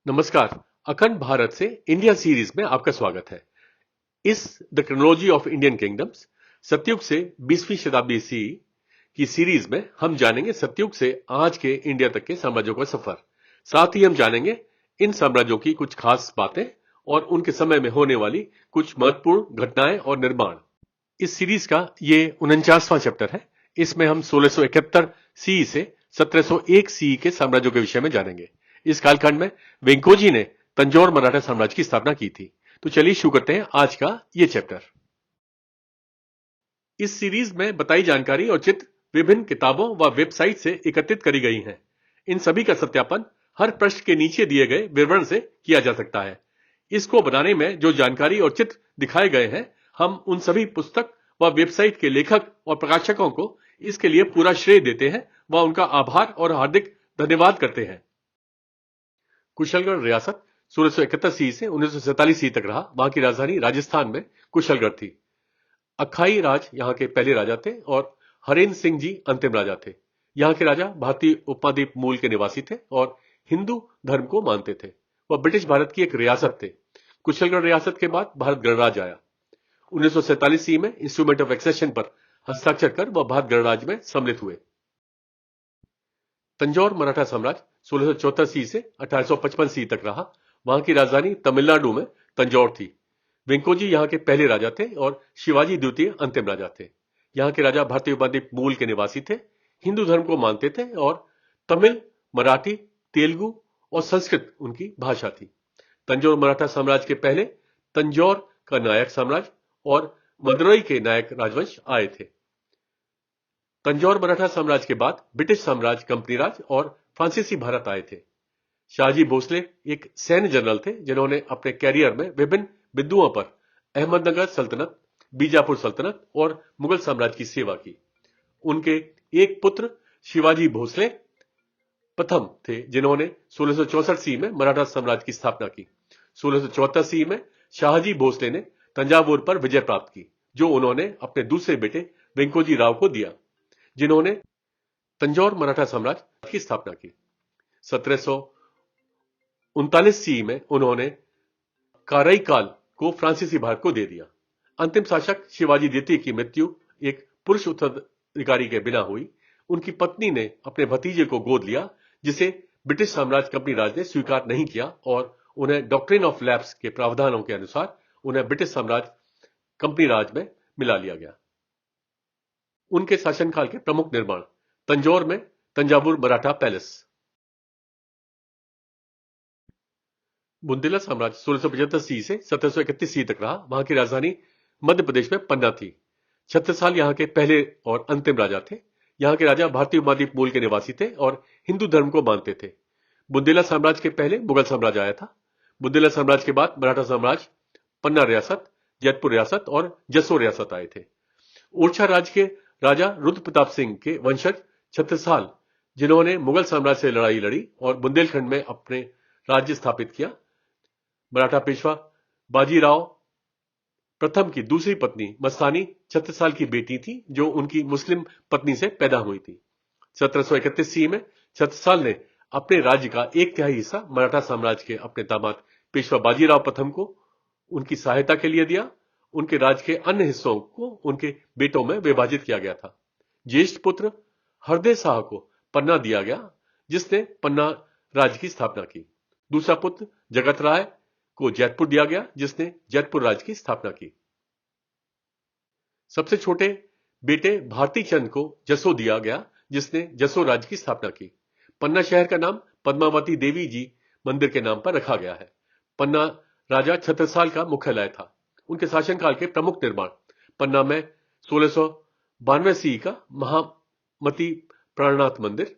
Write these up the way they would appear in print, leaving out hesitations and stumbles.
नमस्कार। अखंड भारत से इंडिया सीरीज में आपका स्वागत है। इस the chronology of Indian kingdoms सतयुग से 20वीं शताब्दी सी की सीरीज में हम जानेंगे सतयुग से आज के इंडिया तक के साम्राज्यों का सफर। साथ ही हम जानेंगे इन साम्राज्यों की कुछ खास बातें और उनके समय में होने वाली कुछ महत्वपूर्ण घटनाएं और निर्माण। इस सीरीज का ये 49वां चैप्टर है। इसमें हम 1671 सी से 1701 सी के साम्राज्यों के विषय में जानेंगे। इस कालखंड में वेंकोजी ने तंजौर मराठा साम्राज्य की स्थापना की थी। तो चलिए शुरू करते हैं आज का ये चैप्टर। इस सीरीज में बताई जानकारी और चित्र विभिन्न किताबों व वेबसाइट से एकत्रित करी गई हैं। इन सभी का सत्यापन हर पृष्ठ के नीचे दिए गए विवरण से किया जा सकता है। इसको बनाने में जो जानकारी और चित्र दिखाए गए हैं, हम उन सभी पुस्तक व वेबसाइट के लेखक और प्रकाशकों को इसके लिए पूरा श्रेय देते हैं व उनका आभार और हार्दिक धन्यवाद करते हैं। कुशलगढ़ रियासत 1671 सी से 1947 सी तक रहा। वहां की राजधानी राजस्थान में कुशलगढ़ थी। अखाई राज यहां के पहले राजा थे और हरेंद्र सिंह जी अंतिम राजा थे। यहां के राजा भारतीय उपमहाद्वीप मूल के निवासी थे और हिंदू धर्म को मानते थे। वह ब्रिटिश भारत की एक रियासत थे। कुशलगढ़ रियासत के बाद भारत गणराज्य आया। 1947 सी में इंस्ट्रूमेंट ऑफ एक्सेशन पर हस्ताक्षर कर वह भारत गणराज्य में सम्मिलित हुए। तंजौर मराठा साम्राज्य 1674 सी से 1855 सी तक रहा। वहां की राजधानी तमिलनाडु में तंजौर थी। वेंकोजी यहां के पहले राजा थे और शिवाजी द्वितीय अंतिम राजा थे। यहां के राजा भारतीय उपमहाद्वीप मूल के निवासी थे, हिंदू धर्म को मानते थे और तमिल, मराठी, तेलुगु और संस्कृत उनकी भाषा थी। तंजौर मराठा साम्राज्य के पहले तंजौर का नायक साम्राज्य और मदुरई के नायक राजवंश आए थे। तंजौर मराठा साम्राज्य के बाद ब्रिटिश साम्राज्य, कंपनी राज और फ्रांसीसी भारत आए थे। शाहजी भोसले एक सैन्य जनरल थे जिन्होंने अपने कैरियर में विभिन्न बिंदुओं पर अहमदनगर सल्तनत, बीजापुर सल्तनत और मुगल साम्राज्य की सेवा की। उनके एक पुत्र शिवाजी भोसले प्रथम थे जिन्होंने 1664 सी में मराठा साम्राज्य की स्थापना की। 1674 सी में शाहजी भोसले ने तंजावुर पर विजय प्राप्त की, जो उन्होंने अपने दूसरे बेटे वेंकोजी राव को दिया, जिन्होंने तंजौर मराठा साम्राज्य की स्थापना की। 1739 सी में उन्होंने कराईकाल को फ्रांसीसी भारत को दे दिया। अंतिम शासक शिवाजी द्वितीय की मृत्यु एक पुरुष उत्तराधिकारी के बिना हुई। उनकी पत्नी ने अपने भतीजे को गोद लिया, जिसे ब्रिटिश साम्राज्य कंपनी राज ने स्वीकार नहीं किया और उन्हें डॉक्ट्रिन ऑफ लैप्स के प्रावधानों के अनुसार उन्हें ब्रिटिश साम्राज्य कंपनी राज में मिला लिया गया। उनके शासनकाल के प्रमुख निर्माण: तंजौर में तंजावुर मराठा पैलेस। बुंदेला साम्राज्य 1675 सी से 1731 सी तक रहा। वहां की राजधानी मध्य प्रदेश में पन्ना थी। 36 साल यहां के पहले और अंतिम राजा थे। यहां के राजा भारतीय उपमहाद्वीप मूल के निवासी थे और हिंदू धर्म को मानते थे। बुंदेला साम्राज्य के पहले मुगल साम्राज्य आया था। बुंदेला साम्राज्य के बाद मराठा साम्राज्य, पन्ना रियासत, जैतपुर रियासत और जसोर रियासत आए थे। ओरछा राज्य के राजा रुद्र प्रताप सिंह के वंशज छत्रसाल, जिन्होंने मुगल साम्राज्य से लड़ाई लड़ी और बुंदेलखंड में अपने राज्य स्थापित किया। मराठा पेशवा बाजीराव प्रथम की दूसरी पत्नी मस्तानी छत्रसाल की बेटी थी, जो उनकी मुस्लिम पत्नी से पैदा हुई थी। 1731 सी में छत्रसाल ने अपने राज्य का एक तिहाई हिस्सा मराठा साम्राज्य के अपने दामाद पेशवा बाजीराव प्रथम को उनकी सहायता के लिए दिया। उनके राज्य के अन्य हिस्सों को उनके बेटों में विभाजित किया गया था। ज्येष्ठ पुत्र हरदे शाह को पन्ना दिया गया, जिसने पन्ना राज्य की स्थापना की। दूसरा पुत्र जगत राय को जैतपुर दिया गया, जिसने जैतपुर राज्य की स्थापना की। सबसे छोटे बेटे भारती चंद को जसो दिया गया, जिसने जसो राज्य की स्थापना की। पन्ना शहर का नाम पद्मावती देवी जी मंदिर के नाम पर रखा गया है। पन्ना राजा छत्रसाल का मुख्यालय था। उनके शासनकाल के प्रमुख निर्माण: पन्ना में 1692 सी का महामती प्राणनाथ मंदिर,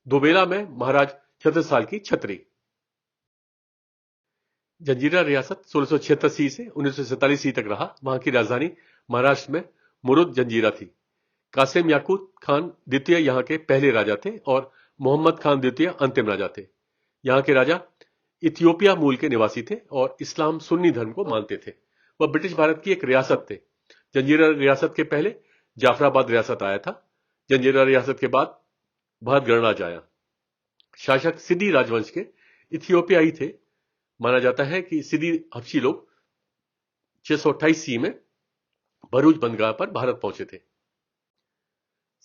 दोबेला में महाराज छत्रसाल की छतरी। जंजीरा रियासत 1676 सी से 1947 सी तक रहा। वहां की राजधानी महाराष्ट्र में मुरुद जंजीरा थी। कासिम याकूत खान द्वितीय यहां के पहले राजा थे और मोहम्मद खान द्वितीय अंतिम राजा थे। यहां के राजा इथियोपिया मूल के निवासी थे और इस्लाम सुन्नी धर्म को मानते थे। वह ब्रिटिश भारत की एक रियासत थे। जंजीरा रियासत के पहले जाफराबाद रियासत आया था। जंजीरा रियासत के बाद भारत गणराज्य आया। शासक सिद्दी राजवंश के इथियोपियाई थे। माना जाता है कि सिदी हबशी लोग 628 सी में भरूच बंदरगाह पर भारत पहुंचे थे।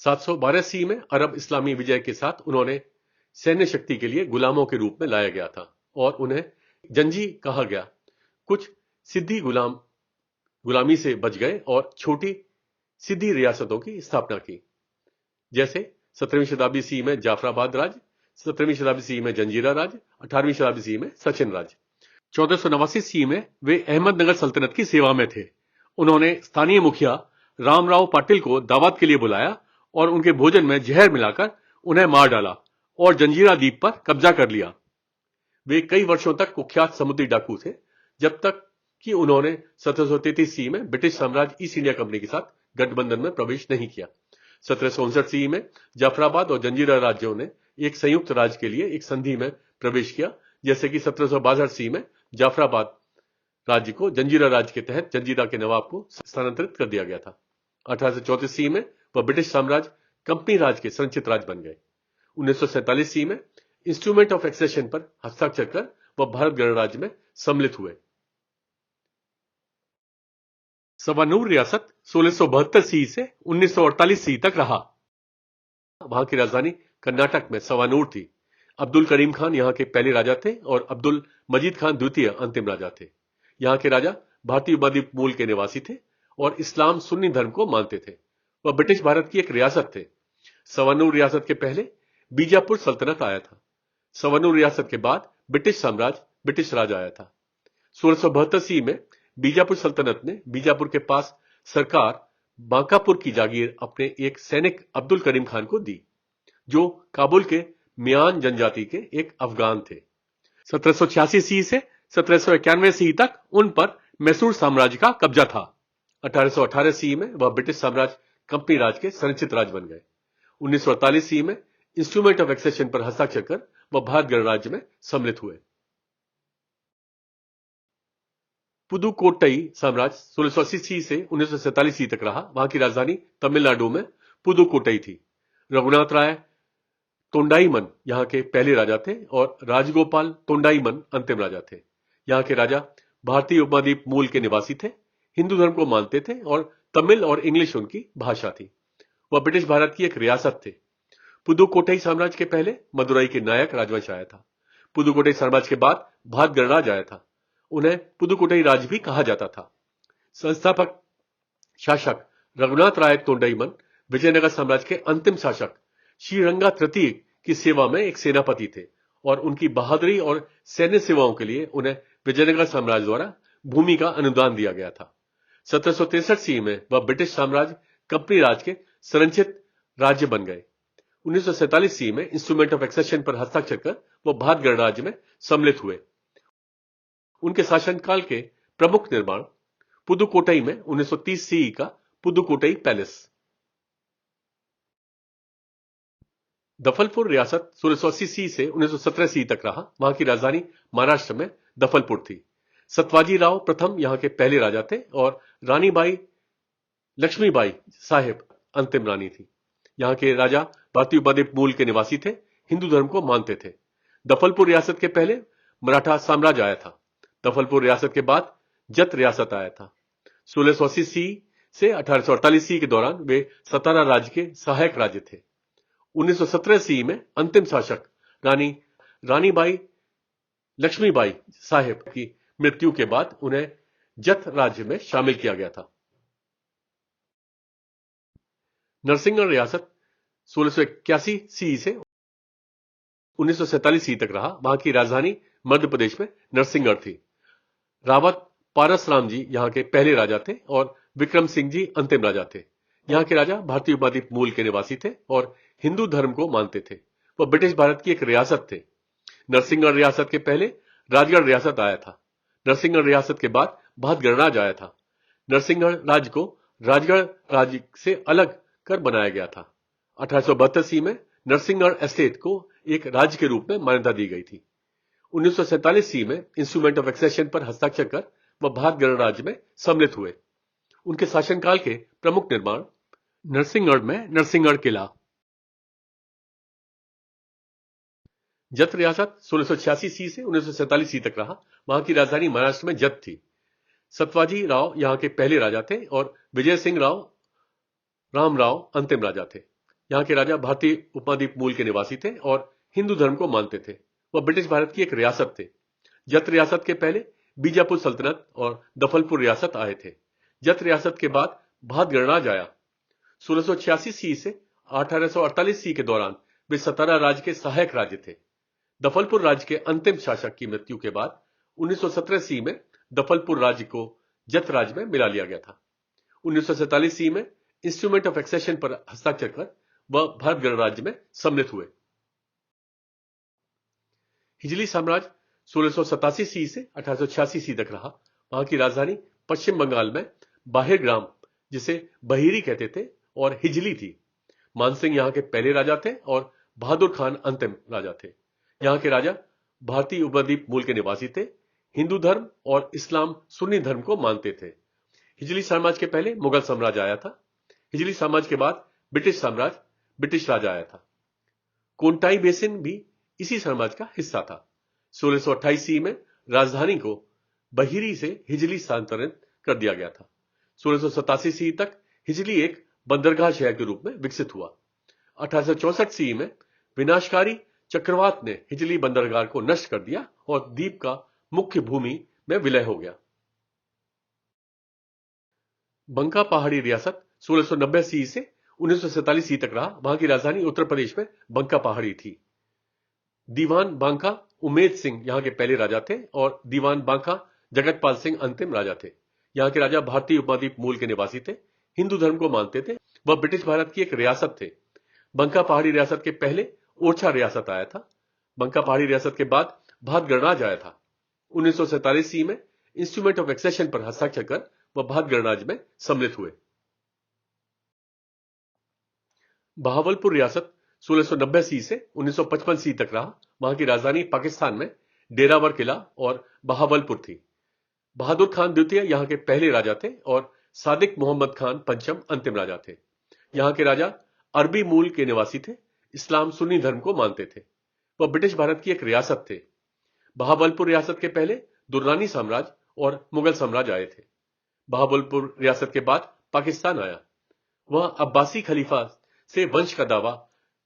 712 सी में अरब इस्लामी विजय के साथ उन्होंने सैन्य शक्ति के लिए गुलामों के रूप में लाया गया था और उन्हें जंजी कहा गया। कुछ सिद्धी गुलामी से बच गए और छोटी सिद्धी रियासतों की स्थापना की, जैसे 17वीं शताब्दी सी में जाफराबाद राज, 17वीं शताब्दी सी में जंजीरा राज, 18वीं शताब्दी सी में सचिन राज। 1489 सी में वे अहमदनगर सल्तनत की सेवा में थे। उन्होंने स्थानीय मुखिया रामराव पाटिल को दावत के लिए बुलाया और उनके भोजन में जहर मिलाकर उन्हें मार डाला और जंजीरा द्वीप पर कब्जा कर लिया। वे कई वर्षों तक कुख्यात समुद्री डाकू थे, जब तक कि उन्होंने 1733 सी में ब्रिटिश साम्राज्य ईस्ट इंडिया कंपनी के साथ गठबंधन में प्रवेश नहीं किया। 1759 सी में जाफराबाद और जंजीरा राज्यों ने एक संयुक्त राज्य के लिए एक संधि में प्रवेश किया, जैसे कि 1762 सी में जाफराबाद राज्य को जंजीरा राज्य के तहत जंजीरा के नवाब को स्थानांतरित कर दिया गया था। 1834 सी में वह ब्रिटिश साम्राज्य कंपनी राज के संचित राज्य बन गए। 1947 सी में इंस्ट्रूमेंट ऑफ एक्सेशन पर हस्ताक्षर कर वह भारत गणराज्य में सम्मिलित हुए। सवानूर रियासत 1672 सी से 1948 सी तक रहा। वहां की राजधानी कर्नाटक में सवानूर थी। अब्दुल करीम खान यहां के पहले राजा थे और अब्दुल मजीद खान द्वितीय अंतिम राजा थे। यहां के राजा भारतीय उपद्वीप मूल के निवासी थे और इस्लाम सुन्नी धर्म को मानते थे। वह ब्रिटिश भारत की एक रियासत थे। सवानूर रियासत के पहले बीजापुर सल्तनत आया था। सवानूर रियासत के बाद ब्रिटिश साम्राज्य ब्रिटिश राज आया था। 1672 सी में बीजापुर सल्तनत ने बीजापुर के पास सरकार बांकापुर की जागीर अपने एक सैनिक अब्दुल करीम खान को दी, जो काबुल के मियान जनजाति के एक अफगान थे। 1786 सी से 1791 सी तक उन पर मैसूर साम्राज्य का कब्जा था। 1818 सी में वह ब्रिटिश साम्राज्य कंपनी राज के संरक्षित राज्य बन गए। 1948 सी में इंस्ट्रूमेंट ऑफ एक्सेशन पर हस्ताक्षर कर वह भारत गणराज्य में सम्मिलित हुए। पुदुकोट्टई साम्राज्य 1680 सी से 1947 सी तक रहा। वहां की राजधानी तमिलनाडु में पुदुकोट्टई थी। रघुनाथ राय तोंडाईमन यहां के पहले राजा थे और राजगोपाल तोंडाईमन अंतिम राजा थे। यहां के राजा भारतीय उपमहाद्वीप मूल के निवासी थे, हिंदू धर्म को मानते थे और तमिल और इंग्लिश उनकी भाषा थी। वह ब्रिटिश भारत की एक रियासत थे। पुदुकोट्टई साम्राज्य के पहले मदुरई के नायक राजवंश आया था। पुदुकोट्टई साम्राज्य के बाद भारत गणराज आया था। उन्हें पुदुकोट्टई राज भी कहा जाता था। संस्थापक शासक रघुनाथ राय तोंडाईमन विजयनगर साम्राज्य के अंतिम शासक श्रीरंगा तृतीय की सेवा में एक सेनापति थे और उनकी बहादुरी और सैन्य सेवाओं के लिए उन्हें विजयनगर साम्राज्य द्वारा भूमि का अनुदान दिया गया था। 1763 सी में वह ब्रिटिश साम्राज्य कंपनी राज के संरक्षित राज्य बन गए। 1947 सी में इंस्ट्रूमेंट ऑफ एक्सेशन पर हस्ताक्षर कर वह भारत गणराज्य में सम्मिलित हुए। उनके शासनकाल के प्रमुख निर्माण पुदुकोट्टई में 1930 सी का पुदुकोट्टई पैलेस। दफलपुर रियासत 1680 सी से 1917 सी तक रहा। वहां की राजधानी महाराष्ट्र में दफलपुर थी। सतवाजी राव प्रथम यहां के पहले राजा थे और रानीबाई लक्ष्मीबाई साहेब अंतिम रानी थी। यहां के राजा भारतीय उपद्वीप मूल के निवासी थे, हिंदू धर्म को मानते थे। दफलपुर रियासत के पहले मराठा साम्राज्य आया था। दफलपुर रियासत के बाद जत रियासत आया था। 1680 सी से 1848 सी के दौरान वे सतारा राज्य के सहायक राज्य थे। 1917 सी में अंतिम शासक रानीबाई लक्ष्मीबाई साहेब की मृत्यु के बाद उन्हें जत राज्य में शामिल किया गया था। नरसिंहगढ़ रियासत 1681 सी से 1947 सी तक रहा। वहां की राजधानी मध्य प्रदेश में नरसिंहगढ़ थी। रावत पारसराम जी यहां के पहले राजा थे और विक्रम सिंह जी अंतिम राजा थे। यहां के राजा भारतीय उपद्वीप मूल के निवासी थे और हिंदू धर्म को मानते थे। वह ब्रिटिश भारत की एक रियासत थे। नरसिंहगढ़ रियासत के पहले राजगढ़ रियासत आया था। नरसिंहगढ़ रियासत के बाद भारत गणराज्य आया था। नरसिंहगढ़ राज्य को राजगढ़ राज्य से अलग कर बनाया गया था। 1872 सी में नरसिंहगढ़ एस्टेट को एक राज्य के रूप में मान्यता दी गई थी। 1947 सी में इंस्ट्रूमेंट ऑफ एक्सेशन पर हस्ताक्षर कर वह भारत गणराज्य में सम्मिलित हुए। उनके शासनकाल के प्रमुख निर्माण नरसिंहगढ़ में नरसिंहगढ़ किला, जत रियासत 1686 सी से 1947 सी तक रहा। वहां की राजधानी महाराष्ट्र में जत थी। सतवाजी राव यहां के पहले राजा थे और विजय सिंह रामराव अंतिम राजा थे। यहां के राजा भारतीय उपमहाद्वीप मूल के निवासी थे और हिंदू धर्म को मानते थे। वह ब्रिटिश भारत की एक रियासत थे। जत रियासत के पहले बीजापुर सल्तनत और दफलपुर रियासत आए थे। जत रियासत के बाद भात गणराज आया। 1686 सी से 1848 सी के दौरान वे सतारा राज्य के सहायक राज्य थे। दफलपुर राज्य के अंतिम शासक की मृत्यु के बाद 1917 सी में दफलपुर राज्य को जत राज्य में मिला लिया गया था। 1947 सी में इंस्ट्रूमेंट ऑफ एक्सेशन पर हस्ताक्षर कर वह भारत गणराज्य में सम्मिलित हुए। हिजली साम्राज्य 1687 सी से 1886 सी तक रहा। वहां की राजधानी पश्चिम बंगाल में बाहिर ग्राम, जिसे बहिरी कहते थे, और हिजली थी। मानसिंह यहां के पहले राजा थे और बहादुर खान अंतिम राजा थे। यहां के राजा भारतीय उपद्वीप मूल के निवासी थे। हिंदू धर्म और इस्लाम सुन्नी धर्म को मानते थे। हिजली साम्राज्य के पहले मुगल साम्राज्य आया था। हिजली साम्राज्य के बाद ब्रिटिश साम्राज्य, ब्रिटिश राज आया था। कोंटाई बेसिन भी इसी साम्राज्य का हिस्सा था। 1628 सी में राजधानी को बहिरी से हिजली स्थानांतरित कर दिया गया था। 1687 सी तक हिजली एक बंदरगाह शहर के रूप में विकसित हुआ। 1864 सी में विनाशकारी चक्रवात ने हिजली बंदरगाह को नष्ट कर दिया और द्वीप का मुख्य भूमि में विलय हो गया। बंका पहाड़ी रियासत 1690 सी से 1947 सी तक रहा। वहां की राजधानी उत्तर प्रदेश में बंका पहाड़ी थी। दीवान बांका उमेद सिंह यहां के पहले राजा थे और दीवान बांका जगतपाल सिंह अंतिम राजा थे। यहां के राजा भारतीय उपमहाद्वीप मूल के निवासी थे। हिंदू धर्म को मानते थे। वह ब्रिटिश भारत की एक रियासत थे। बंका पहाड़ी रियासत के पहले ओरछा रियासत आया था। बंका पहाड़ी रियासत के बाद भात गणराज आया था। 1947 सी में इंस्ट्रूमेंट ऑफ एक्सेशन पर हस्ताक्षर कर वह भात गणराज्य में सम्मिलित हुए। बहावलपुर रियासत 1690 सी से 1955 सी तक रहा। वहां की राजधानी पाकिस्तान में डेरावर किला और बहावलपुर थी। बहादुर खान द्वितीय यहां के पहले राजा थे और सादिक मोहम्मद खान पंचम अंतिम राजा थे। यहां के राजा अरबी मूल के निवासी थे। इस्लाम सुन्नी धर्म को मानते थे। वह ब्रिटिश भारत की एक रियासत थे। बहावलपुर रियासत के पहले दुर्रानी साम्राज्य और मुगल साम्राज्य आए थे। बहावलपुर रियासत के बाद पाकिस्तान आया। वह अब्बासी खलीफा से वंश का दावा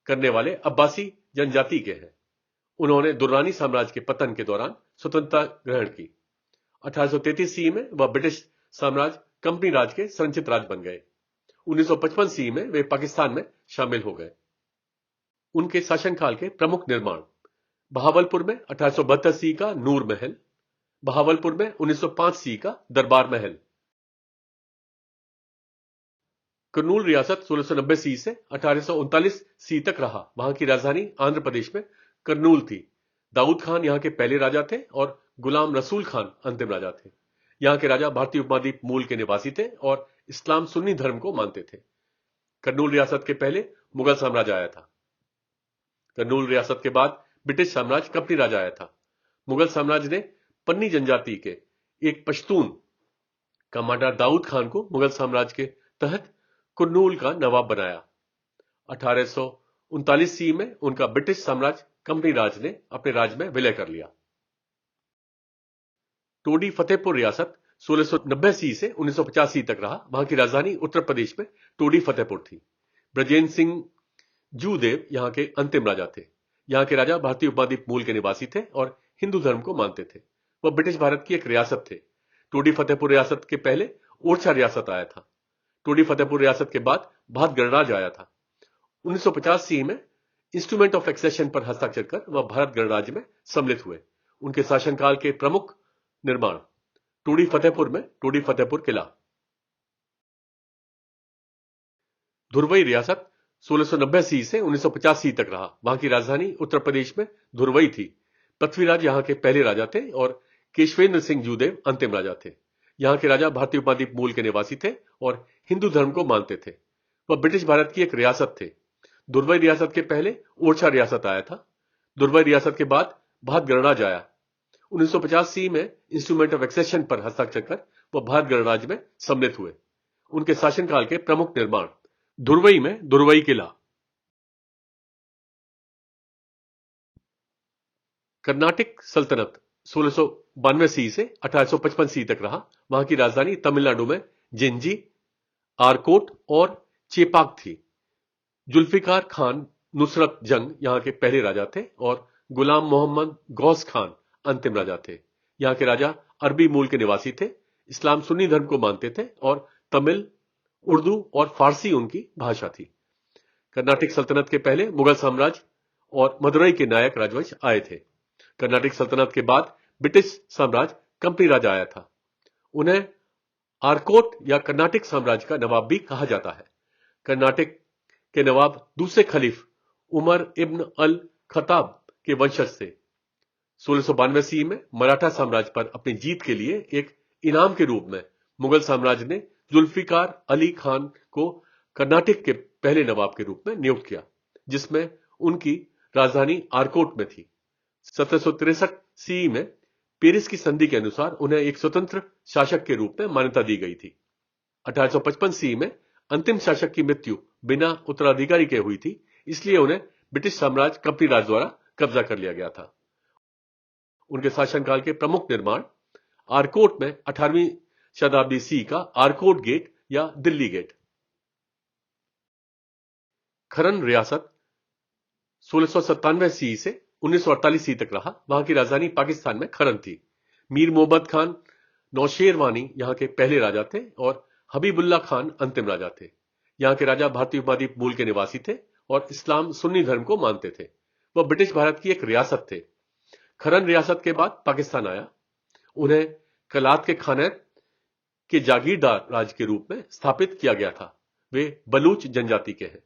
करने वाले अब्बासी जनजाति के हैं। उन्होंने दुर्रानी साम्राज्य के पतन के दौरान स्वतंत्रता ग्रहण की। 1833 सी में वह ब्रिटिश साम्राज्य कंपनी राज के संरचित राज बन गए। 1955 सी में वे पाकिस्तान में शामिल हो गए। उनके शासनकाल के प्रमुख निर्माण: बहावलपुर में 1872 सी का नूर महल, बहावलपुर में 1905 सी का दरबार महल। कर्नूल रियासत 1690 सी से 1839 सी तक रहा। वहां की राजधानी आंध्र प्रदेश में कर्नूल थी। दाऊद खान यहां के पहले राजा थे और गुलाम रसूल खान अंतिम राजा थे। यहां के राजा भारतीय उपमहाद्वीप मूल के निवासी थे और इस्लाम सुन्नी धर्म को मानते थे। कर्नूल रियासत के पहले मुगल साम्राज्य आया था। कर्नूल रियासत के बाद ब्रिटिश साम्राज्य कंपनी राज आया था। मुगल साम्राज्य ने पन्नी जनजाति के एक पश्तून कमांडर दाऊद खान को मुगल साम्राज्य के तहत कुर्नूल का नवाब बनाया। 1839 सी में उनका ब्रिटिश साम्राज्य कंपनी राज ने अपने राज्य में विलय कर लिया। टोडी फतेहपुर रियासत 1690 सी से 1950 सी तक रहा। वहां की राजधानी उत्तर प्रदेश में टोडी फतेहपुर थी। ब्रजेंद्र सिंह जूदेव यहां के अंतिम राजा थे। यहां के राजा भारतीय उपमहाद्वीप मूल के निवासी थे और हिंदू धर्म को मानते थे। वह ब्रिटिश भारत की एक रियासत थे। टोडी फतेहपुर रियासत के पहले ओरछा रियासत आया था। टोडी फतेहपुर रियासत के बाद भात गणराज आया था। 1950 सी में इंस्ट्रूमेंट ऑफ एक्सेशन पर हस्ताक्षर कर वह भारत गणराज्य में सम्मिलित हुए। उनके शासनकाल के प्रमुख निर्माण: टोडी फतेहपुर में टोडी फतेहपुर किला। धुरवई रियासत 1690 सी से 1950 सी तक रहा। वहां की राजधानी उत्तर प्रदेश में धुरवई थी। पृथ्वीराज यहां के पहले राजा थे और केशवेंद्र सिंह जूदेव अंतिम राजा थे। यहां के राजा भारतीय उपमहाद्वीप मूल के निवासी थे और हिंदू धर्म को मानते थे। वह ब्रिटिश भारत की एक रियासत थे। धुरवई रियासत के पहले ओरछा रियासत आया था। धुरवई रियासत के बाद भात गणराज आया। 1950 सी में इंस्ट्रूमेंट ऑफ एक्सेशन पर हस्ताक्षर कर वह भारत गणराज्य में सम्मिलित हुए। उनके शासनकाल के प्रमुख निर्माण: धुरवई में धुरवई किला, कर्नाटक सल्तनत 1692 सी से 1855 सी तक रहा। वहां की राजधानी तमिलनाडु में जिंजी, आरकोट और चेपाक थी। जुल्फिकार खान नुसरत जंग यहां के पहले राजा थे और गुलाम मोहम्मद गौस खान अंतिम राजा थे। यहां के राजा अरबी मूल के निवासी थे, इस्लाम सुन्नी धर्म को मानते थे और तमिल, उर्दू और फारसी उनकी भाषा थी। कर्नाटक सल्तनत के पहले मुगल साम्राज्य और मदुरई के नायक राजवंश आए थे। कर्नाटक सल्तनत के बाद ब्रिटिश साम्राज्य कंपनी राज आया था। उन्हें आरकोट या कर्नाटक साम्राज्य का नवाब भी कहा जाता है। कर्नाटक के नवाब दूसरे खलीफ उमर इब्न अल खत्ताब के वंशज थे। 1692 सी में मराठा साम्राज्य पर अपनी जीत के लिए एक इनाम के रूप में मुगल साम्राज्य ने जुल्फिकार अली खान को कर्नाटक के पहले नवाब के रूप में नियुक्त किया, जिसमें उनकी राजधानी आरकोट में थी। 1763 सी में पेरिस की संधि के अनुसार उन्हें एक स्वतंत्र शासक के रूप में मान्यता दी गई थी। 1855 सी में अंतिम शासक की मृत्यु बिना उत्तराधिकारी के हुई थी, इसलिए उन्हें ब्रिटिश साम्राज्य कंपनी राज द्वारा कब्जा कर लिया गया था। उनके शासनकाल के प्रमुख निर्माण आरकोट में 18वीं शताब्दी सी का आरकोट गेट या दिल्ली गेट। खरन रियासत 1697 सी से 1948 सी तक रहा। वहां की राजधानी पाकिस्तान में खरन थी। मीर मोहम्मद खान नौशेरवानी यहां के पहले राजा थे और हबीबुल्ला खान अंतिम राजा थे। यहां के राजा भारतीय उपमहाद्वीप मूल के निवासी थे और इस्लाम सुन्नी धर्म को मानते थे। वह ब्रिटिश भारत की एक रियासत थे। खरन रियासत के बाद पाकिस्तान आया। उन्हें कलात के खानैत के जागीरदार राज के रूप में स्थापित किया गया था। वे बलूच जनजाति के हैं।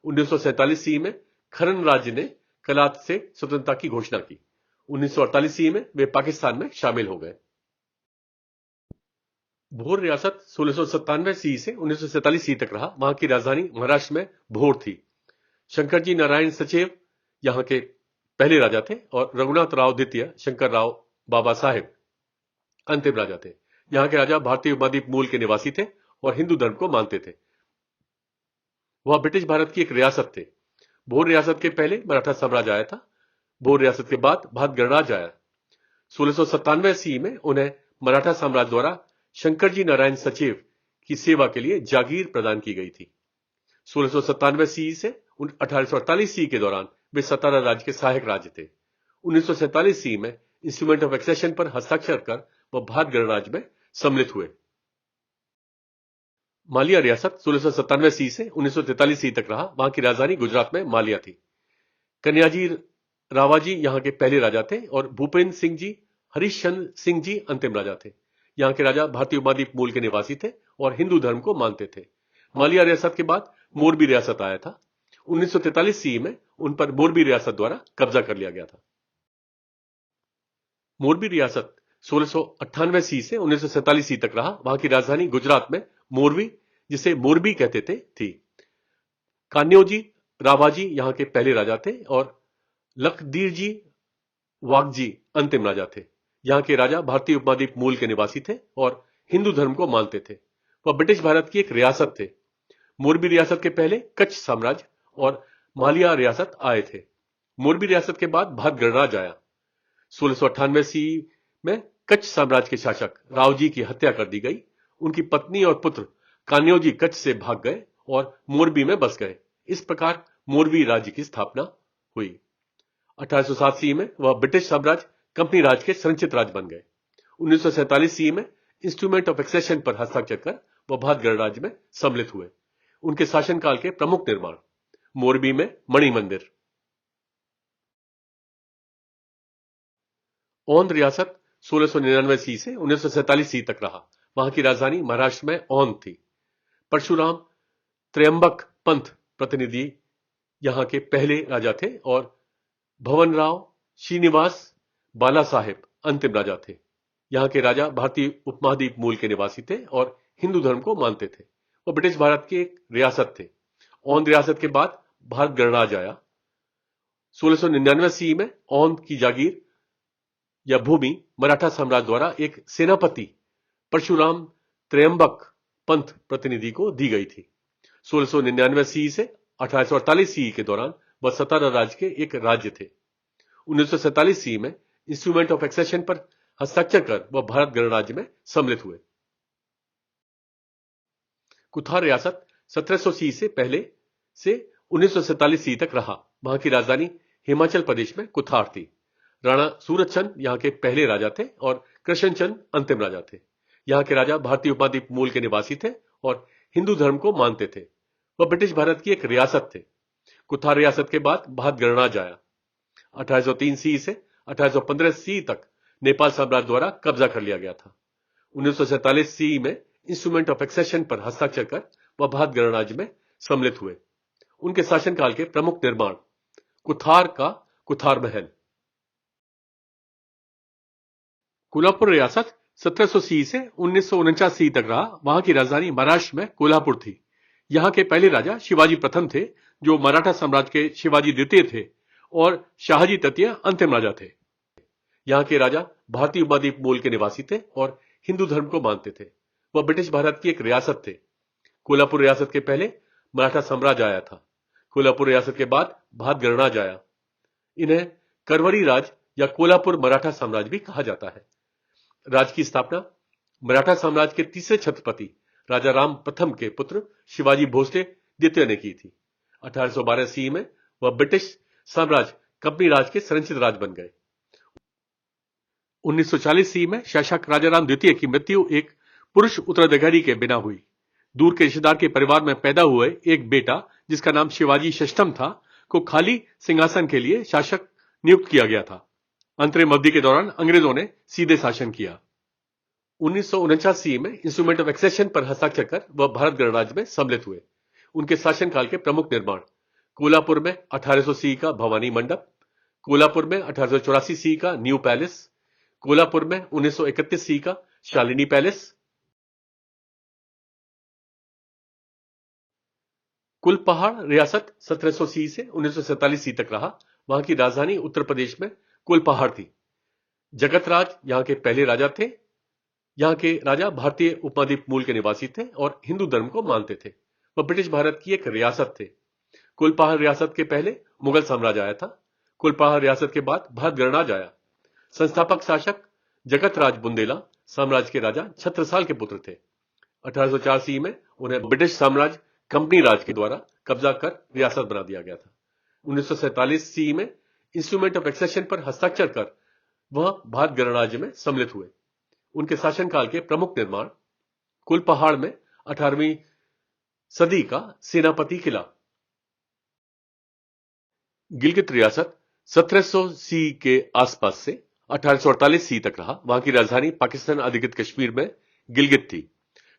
1947 सी में खरन राज्य ने कलात से स्वतंत्रता की घोषणा की। 1948 सी में वे पाकिस्तान में शामिल हो गए। भोर रियासत 1697 सी से 1947 सी तक रहा। वहां की राजधानी महाराष्ट्र में भोर थी। शंकरजी नारायण सचेव यहां के पहले राजा थे और रघुनाथ राव द्वितीय शंकर राव बाबा साहेब अंतिम राजा थे। यहां के राजा भारतीय उपमहाद्वीप मूल के निवासी थे और हिंदू धर्म को मानते थे। वह ब्रिटिश भारत की एक रियासत थे। भोर रियासत के पहले मराठा साम्राज्य आया था। भोर रियासत के बाद भारत गणराज्य आया। 1697 सी में उन्हें मराठा साम्राज्य द्वारा शंकरजी नारायण सचेव की सेवा के लिए जागीर प्रदान की गई थी। 1697 सी से 1848 सी के दौरान वे सतारा राज्य के सहायक राज्य थे। 1947 सी में इंस्ट्रूमेंट ऑफ एक्सेशन पर हस्ताक्षर कर वह भारत गणराज्य में सम्मिलित हुए। मालिया रियासत 1697 सी से 1943 सी तक रहा। वहां की राजधानी गुजरात में मालिया थी। कन्याजी रावाजी यहां के पहले राजा थे और भूपेंद्र सिंह जी हरिश्चंद्र सिंह जी अंतिम राजा थे। यहां के राजा भारतीय उपमहाद्वीप मूल के निवासी थे और हिंदू धर्म को मानते थे। मालिया रियासत के बाद मोरबी रियासत आया था। 1943 सी में उन पर मोरबी रियासत द्वारा कब्जा कर लिया गया था। मोरबी रियासत 1698 सी से 1947 सी तक रहा। वहां की राजधानी गुजरात में मोरबी, जिसे मोरबी कहते थे, थी। कान्योजी रावाजी यहां के पहले राजा थे और लखदीरजी वाघजी अंतिम राजा थे। यहां के राजा भारतीय उपमहाद्वीप मूल के निवासी थे और हिंदू धर्म को मानते थे। वह ब्रिटिश भारत की एक रियासत थे। मोरबी रियासत के पहले कच्छ साम्राज्य और मालिया रियासत आए थे। मोरबी रियासत के बाद भारत गणराज्य आया। 1698 सी में कच्छ साम्राज्य के शासक रावजी की हत्या कर दी गई। उनकी पत्नी और पुत्र कान्योजी कच्छ से भाग गए और मोरबी में बस गए। इस प्रकार मोरबी राज्य की स्थापना हुई। 1807 सी में वह ब्रिटिश साम्राज्य कंपनी राज के संरक्षित राज्य बन गए। 1947 सी में इंस्ट्रूमेंट ऑफ एक्सेशन पर हस्ताक्षर कर वह भारत गणराज्य में सम्मिलित हुए। उनके शासनकाल के प्रमुख निर्माण मोरबी में मणि मंदिर। औंध रियासत 1699 सी से 1947 सी तक रहा। वहां की राजधानी महाराष्ट्र में औंध थी। परशुराम त्रयंबक पंथ प्रतिनिधि यहां के पहले राजा थे और भवनराव श्रीनिवास बाला साहेब अंतिम राजा थे। यहां के राजा भारतीय उपमहाद्वीप मूल के निवासी थे और हिंदू धर्म को मानते थे। वह ब्रिटिश भारत की एक रियासत थे। औंध रियासत के बाद भारत गणराज्य आया। 1699 सी में औंध की जागीर या भूमि मराठा साम्राज्य द्वारा एक सेनापति परशुराम त्रयंबक पंथ प्रतिनिधि को दी गई थी। 1699 सी से 1848 सी के दौरान वह सतारा राज्य के एक राज्य थे। 1947 ईस्वी में इंस्ट्रूमेंट ऑफ एक्सेशन पर हस्ताक्षर कर वह भारत गणराज्य में सम्मिलित हुए। कुथार रियासत 1780 से पहले से 1947 ईस्वी तक रहा। वहां की राजधानी हिमाचल प्रदेश में कुथार थी। राणा सूरजचंद यहां के पहले राजा थे और कृष्णचंद अंतिम राजा थे। यहां के राजा भारतीय उपमहाद्वीप मूल के निवासी थे और हिंदू धर्म को मानते थे। वह ब्रिटिश भारत की एक रियासत थे। कुथार रियासत के बाद भारत गणराज्य आया। 1803 ईस्वी से 1815 ईस्वी तक नेपाल साम्राज्य द्वारा कब्जा कर लिया गया था। 1947 ईस्वी में इंस्ट्रूमेंट ऑफ एक्सेशन पर हस्ताक्षर कर वह भारत गणराज्य में सम्मिलित हुए। उनके शासनकाल के प्रमुख निर्माण: कुथार का कुथार महल। कोल्हापुर रियासत 1780 से 1949 तक रहा। वहां की राजधानी महाराष्ट्र में कोल्हापुर थी। यहां के पहले राजा शिवाजी प्रथम थे, जो मराठा साम्राज्य के शिवाजी द्वितीय थे, और शाहजी तृतीय अंतिम राजा थे। यहां के राजा भारतीय उपमहाद्वीप मूल के निवासी थे और हिंदू धर्म को मानते थे। वह ब्रिटिश भारत की एक रियासत थे। कोल्हापुर रियासत के पहले मराठा साम्राज्य आया था। कोल्हापुर रियासत के बाद भारत गणराज्य आया। इन्हें करवरी राज या कोल्हापुर मराठा साम्राज्य भी कहा जाता है। राज्य की स्थापना मराठा साम्राज्य के तीसरे छत्रपति राजा राम प्रथम के पुत्र शिवाजी भोसले द्वितीय ने की थी। 1812 ईस्वी में वह ब्रिटिश साम्राज्य कंपनी राज के संरक्षित राज बन गए। 1940 ईस्वी में शासक राजाराम द्वितीय की मृत्यु एक पुरुष उत्तराधिकारी के बिना हुई। दूर के रिश्तेदार के परिवार में पैदा हुए एक बेटा, जिसका नाम शिवाजी षष्ठम था, को खाली सिंहासन के लिए शासक नियुक्त किया गया था। अंतरिम अवधि के दौरान अंग्रेजों ने सीधे शासन किया। 1949 में इंस्ट्रूमेंट ऑफ एक्सेशन पर हस्ताक्षर कर वह भारत गणराज्य में सम्मिलित हुए। उनके शासनकाल के प्रमुख निर्माण: कोल्हापुर में 1800 ईस्वी का भवानी मंडप, कोल्हापुर में 1884 ईस्वी का न्यू पैलेस, कोल्हापुर में 1931 ईस्वी का शालिनी पैलेस। कुलपहाड़ रियासत 1780 से 1947 ईस्वी तक रहा। वहां की राजधानी उत्तर प्रदेश में कुलपहाड़ थी। जगतराज यहां के पहले राजा थे। यहां के राजा भारतीय उपमहाद्वीप मूल के निवासी थे और हिंदू धर्म को मानते थे। वह ब्रिटिश भारत की एक रियासत थे। कुलपहाड़ रियासत के पहले मुगल साम्राज्य आया था। कुलपहाड़ रियासत के बाद भारत गणराज्य आया। संस्थापक शासक जगतराज बुंदेला साम्राज्य के राजा छत्रसाल के पुत्र थे। 1804 ईस्वी में उन्हें ब्रिटिश साम्राज्य कंपनी राज के द्वारा कब्जा कर रियासत बना दिया गया था। 1947 ईस्वी में इंस्ट्रूमेंट ऑफ एक्सेशन पर हस्ताक्षर कर वह भारत गणराज्य में सम्मिलित हुए। उनके शासनकाल के प्रमुख निर्माण: कुलपहाड़ में 18वीं सदी का सेनापति किला। गिलगित रियासत 1700 ईस्वी के आसपास से 1848 ईस्वी तक रहा। वहां की राजधानी पाकिस्तान अधिकृत कश्मीर में गिलगित थी।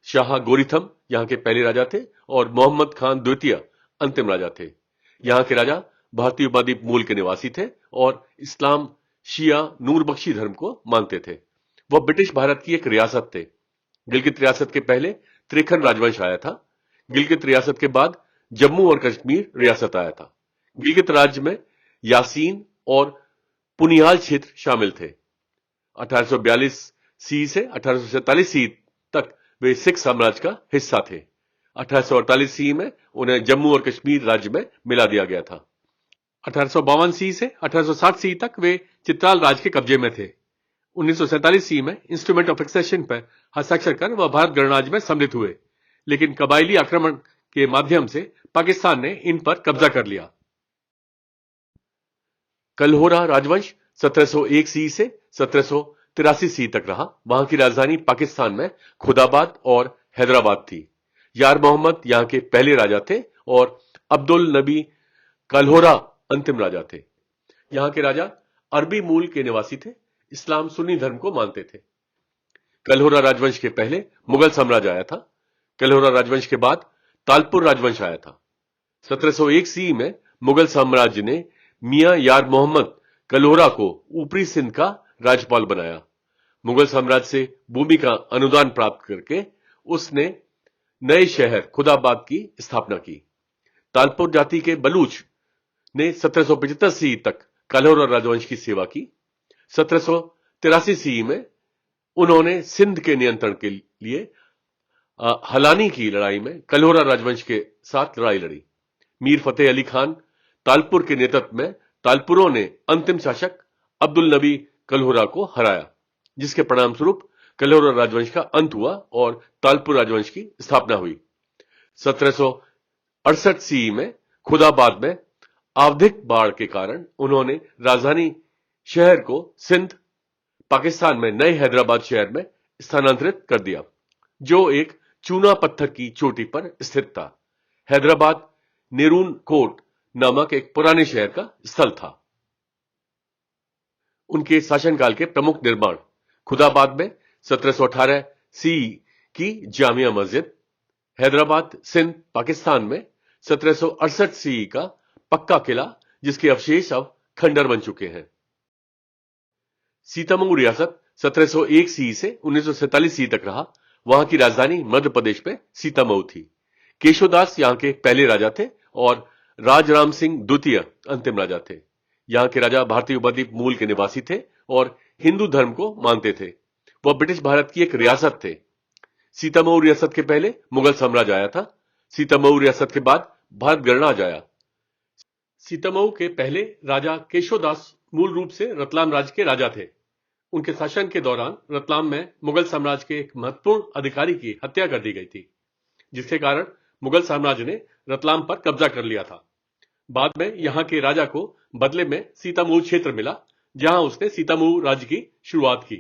शाह गोरीथम यहां के पहले राजा थे और मोहम्मद खान द्वितीय अंतिम राजा थे। यहां के राजा भारतीय उपमहाद्वीप मूल के निवासी थे और इस्लाम, शिया, नूरबख्शी धर्म को मानते थे। वह ब्रिटिश भारत की एक रियासत थे। गिलगित रियासत के पहले त्रेखन राजवंश आया था। गिलगित रियासत के बाद जम्मू और कश्मीर रियासत आया था। गिलगित राज्य में यासीन और पुनियाल क्षेत्र शामिल थे। 1842 ईस्वी से 1847 ईस्वी तक वे सिख साम्राज्य का हिस्सा थे। 1848 ईस्वी में उन्हें जम्मू और कश्मीर राज्य में मिला दिया गया था। 1852 ईस्वी से 1860 ईस्वी तक वे चित्राल राज के कब्जे में थे। 1947 ईस्वी में इंस्ट्रूमेंट ऑफ एक्सेशन पर हस्ताक्षर कर वह भारत गणराज्य में सम्मिलित हुए, लेकिन कबायली आक्रमण के माध्यम से पाकिस्तान ने इन पर कब्जा कर लिया। कलहोरा राजवंश 1701 ईस्वी से 1783 ईस्वी तक रहा। वहां की राजधानी पाकिस्तान में खुदाबाद और हैदराबाद थी। यार मोहम्मद यहां के पहले राजा थे और अब्दुल नबी कलहोरा अंतिम राजा थे। यहां के राजा अरबी मूल के निवासी थे। इस्लाम, सुन्नी धर्म को मानते थे। कलहोरा राजवंश के पहले मुगल साम्राज्य आया था। कलहोरा राजवंश के बाद तालपुर राजवंश आया था। 1701 ईस्वी में मुगल साम्राज्य ने मियां यार मोहम्मद कलहोरा को ऊपरी सिंध का राज्यपाल बनाया। मुगल साम्राज्य से भूमि का अनुदान प्राप्त करके उसने नए शहर खुदाबाद की स्थापना की। तालपुर जाति के बलूच ने 1775 ईस्वी तक कलहोरा राजवंश की सेवा की। 1783 ईस्वी में उन्होंने सिंध के नियंत्रण के लिए हलानी की लड़ाई में कलहोरा राजवंश के साथ लड़ाई लड़ी। मीर फतेह अली खान तालपुर के नेतृत्व में तालपुरों ने अंतिम शासक अब्दुल नबी कलहुरा को हराया, जिसके परिणाम स्वरूप कलहुरा राजवंश का अंत हुआ और तालपुर राजवंश की स्थापना हुई। 1768 सीई में खुदाबाद में आवधिक बाढ़ के कारण उन्होंने राजधानी शहर को सिंध, पाकिस्तान में नए हैदराबाद शहर में स्थानांतरित कर दिया, जो एक चूना पत्थर की चोटी पर स्थित था। हैदराबाद नेरून कोट नामक एक पुराने शहर का स्थल था। उनके शासनकाल के प्रमुख निर्माण खुदाबाद में 1718 सीई की जामिया मस्जिद, हैदराबाद सिंध पाकिस्तान में 1768 सीई का पक्का किला, जिसके अवशेष अब खंडर बन चुके हैं। सीतामऊ रियासत 1701 सीई से 1947 सीई तक रहा। वहां की राजधानी मध्य प्रदेश में सीतामऊ थी। केशवदास यहां के पहले राजा थे और राजराम सिंह द्वितीय अंतिम राजा थे। यहां के राजा भारतीय उपद्वीप मूल के निवासी थे और हिंदू धर्म को मानते थे। वह ब्रिटिश भारत की एक रियासत थे। सीतामऊ रियासत के पहले मुगल साम्राज्य आया था। सीतामऊ रियासत के बाद भारत गणराज्य आया। सीतामऊ के पहले राजा केशवदास मूल रूप से रतलाम राज्य के राजा थे। उनके शासन के दौरान रतलाम में मुगल साम्राज्य के एक महत्वपूर्ण अधिकारी की हत्या कर दी गई थी, जिसके कारण मुगल साम्राज्य ने रतलाम पर कब्जा कर लिया था। बाद में यहां के राजा को बदले में सीतामऊ क्षेत्र मिला, जहां उसने सीतामऊ राज्य की शुरुआत की।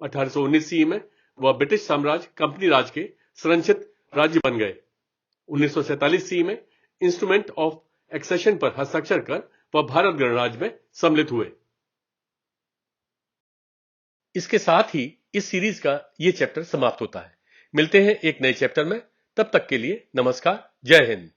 1819 सीई में वह ब्रिटिश साम्राज्य कंपनी राज के संरक्षित राज्य बन गए। 1947 सीई में इंस्ट्रूमेंट ऑफ एक्सेशन पर हस्ताक्षर कर वह भारत गणराज्य में सम्मिलित हुए। इसके साथ ही इस सीरीज का यह चैप्टर समाप्त होता है। मिलते हैं एक नए चैप्टर में। तब तक के लिए नमस्कार, जय हिंद।